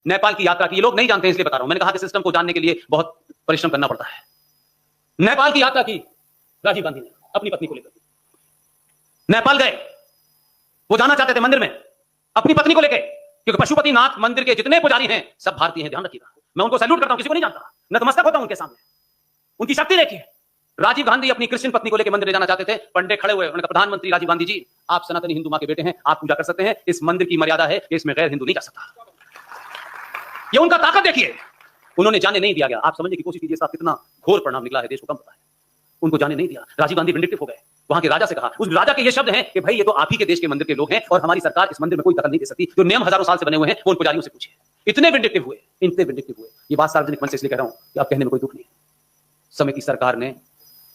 नेपाल की यात्रा की, ये लोग नहीं जानते हैं इसलिए बता रहा हूं। मैंने कहा कि सिस्टम को जानने के लिए बहुत परिश्रम करना पड़ता है। नेपाल की यात्रा की राजीव गांधी ने अपनी पत्नी को लेकर, नेपाल गए, वो जाना चाहते थे मंदिर में अपनी पत्नी को लेकर, क्योंकि पशुपतिनाथ मंदिर के जितने पुजारी हैं सब भारतीय हैं, ध्यान रखिएगा। मैं उनको सैल्यूट करता हूं, किसी को नहीं जानता, नतमस्तक होता हूं उनके सामने, उनकी शक्ति देखिए। राजीव गांधी अपनी क्रिश्चियन पत्नी को लेकर मंदिर जाना चाहते थे, पंडित खड़े हुए, उन्होंने कहा प्रधानमंत्री राजीव गांधी जी, आप सनातनी हिंदू मां के बेटे हैं, आप पूजा कर सकते हैं, इस मंदिर की मर्यादा है कि इसमें गैर हिंदू नहीं जा सकता। ये उनका ताकत देखिए, उन्होंने जाने नहीं दिया गया। आप समझने की कोशिश कीजिए इसका कितना घोर परिणाम निकला है, देश को कम पता है। उनको जाने नहीं दिया। राजीव गांधी विंडिक्टिव हो गए, वहां के राजा से कहा, उस राजा के ये शब्द हैं कि भाई ये तो आप ही के देश के मंदिर के लोग हैं और हमारी सरकार इस मंदिर में कोई दखल नहीं दे सकती, जो नियम हजारों साल से बने हुए हैं वो उन पुजारियों से पूछिए। इतने विंडिक्टिव हुए, इतने विंडिक्टिव हुए। ये बात सार्वजनिक मंच से इसलिए कह रहा हूं कि आप कहने में कोई दुख नहीं है। समय की सरकार ने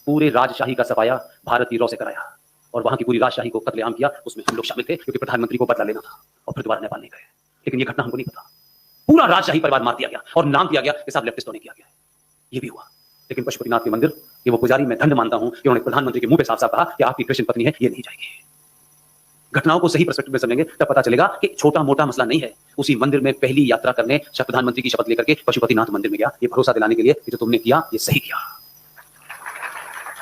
पूरे राजशाही का सफाया भारतीय रॉ से कराया और वहां की पूरी राजशाही को कत्लेआम किया। उसमें हम लोग शामिल थे, क्योंकि प्रधानमंत्री को बदला लेना था और फिर दोबारा नेपाल नहीं गए। लेकिन ये घटना हमको नहीं पता, पूरा राजशाही परिवार मार दिया गया और नाम दिया गया कि साहब लेफ्टिस्टों ने किया गया है। ये भी हुआ। लेकिन पशुपतिनाथ के मंदिर ये वो पुजारी, मैं धन्य मानता हूं कि उन्होंने प्रधानमंत्री के मुंह पे साफ साफ कहा कि आपकी क्रिश्चियन पत्नी है, ये नहीं जाएगी। घटनाओं को सही पर्सपेक्टिव में समझेंगे तब पता चलेगा कि छोटा मोटा मसला नहीं है। उसी मंदिर में पहली यात्रा करने प्रधानमंत्री की शपथ लेकर के पशुपतिनाथ मंदिर में गया, ये भरोसा दिलाने के लिए कि जो तुमने किया ये सही किया।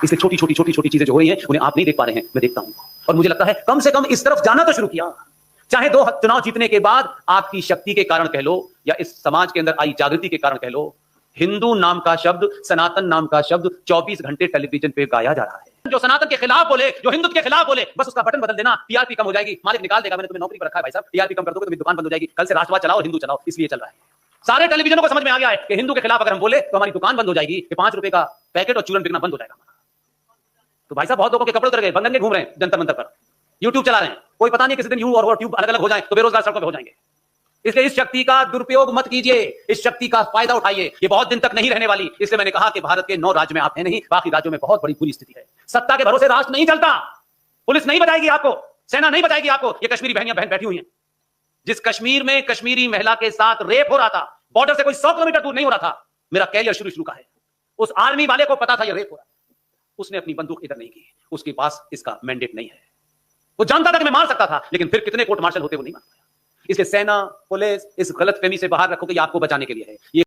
इसलिए छोटी छोटी चीजें जो हो रही हैं उन्हें आप नहीं देख पा रहे हैं, मैं देखता हूं। और मुझे लगता है कम से कम इस तरफ जाना तो शुरू किया। चाहे 2 चुनाव जीतने के बाद आपकी शक्ति के कारण कह लो या इस समाज के अंदर आई जागृति के कारण कह लो, हिंदू नाम का शब्द, सनातन नाम का शब्द 24 घंटे टेलीविजन पे गाया जा रहा है। जो सनातन के खिलाफ बोले, जो हिंदुत्व के खिलाफ बोले, बस उसका बटन बदल देना, टीआरपी कम हो जाएगी, मालिक निकाल देगा, मैंने तुम्हें नौकरी पर रखा है भाई साहब, टीआरपी कम कर दोगे तो मेरी दुकान बंद हो जाएगी, कल से राष्ट्रवाद चलाओ और हिंदू चलाओ, इसलिए चल रहा है। सारे टेलीविजनों को समझ में आ गया है कि हिंदू के खिलाफ अगर हम बोले तो हमारी दुकान बंद हो जाएगी, कि 5 रुपए का पैकेट और चूरन बिकना बंद हो जाएगा। तो भाई साहब बहुत लोगों के कपड़े उतर गए, बंधन में घूम रहे हैं जंतर मंतर पर, यूट्यूब चला रहे हैं, कोई पता नहीं किसी दिन यू और ट्यूब अलग अलग हो जाए तो बेरोजगार सड़कों पर हो जाएंगे। इसलिए इस शक्ति का दुरुपयोग मत कीजिए, इस शक्ति का फायदा उठाइए, ये बहुत दिन तक नहीं रहने वाली। इसलिए मैंने कहा कि भारत के 9 राज्य में आप हैं नहीं, बाकी राज्यों में बहुत बड़ी बुरी स्थिति है। सत्ता के भरोसे राष्ट्र नहीं चलता, पुलिस नहीं बचाएगी आपको, सेना नहीं बचाएगी आपको। ये कश्मीरी बहनियां बहन बैठी हुई हैं, जिस कश्मीर में कश्मीरी महिला के साथ रेप हो रहा था, बॉर्डर से कोई 100 किलोमीटर दूर नहीं हो रहा था, मेरा कैरियर शुरू का है, उस आर्मी वाले को पता था ये रेप हो रहा है, उसने अपनी बंदूक इधर नहीं की, उसके पास इसका मैंडेट नहीं है। वो जानता था कि मैं मार सकता था, लेकिन फिर कितने कोर्ट मार्शल होते वो नहीं मार पाया। इसलिए सेना पुलिस इस गलतफहमी से बाहर रखो कि ये आपको बचाने के लिए है। ये